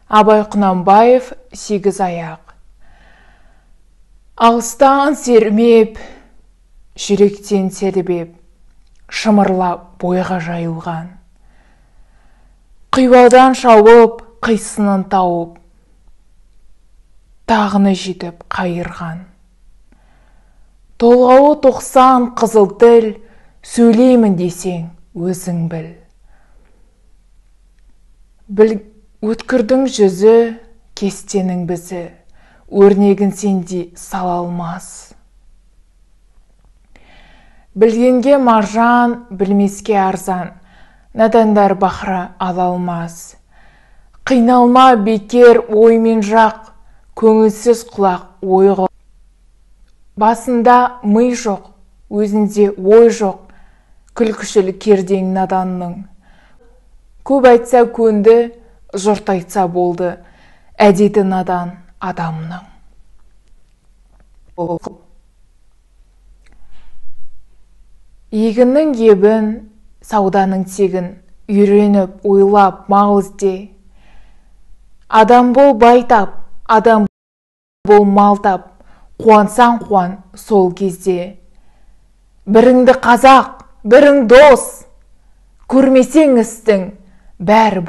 Абай Құнанбаев, сегіз аяқ. Алыстан сермеп, жүректен тербеп, шымырлап бойға жайылған. Қиюалдан шауып, қисынын тауып, тағыны жетіп қайырған. Толғауы 90 қызыл тіл, сөйлеймін десең, өзің біл. Өткірдің жүзі, кестенің бізі, өрнегін сенде сала алмас. Білгенге маржан, білмеске арзан, надандар бақыра ала алмас. Қиналма бекер оймен жақ, көңілсіз құлақ ойғы. Басында ми жоқ, өзінде ой жоқ, күлкішіл кердең наданның. Көп айтса көнді, жұрт айтса болды, әдеті надан адамның. Егіннің ебін, сауданың тегін, үйреніп, ойлап, мал ізде. Адам бол байтап, адам бол малтап, қуансаң қуан сол кезде. Біріңді қазақ, бірің дос, көрмесең істің бәрі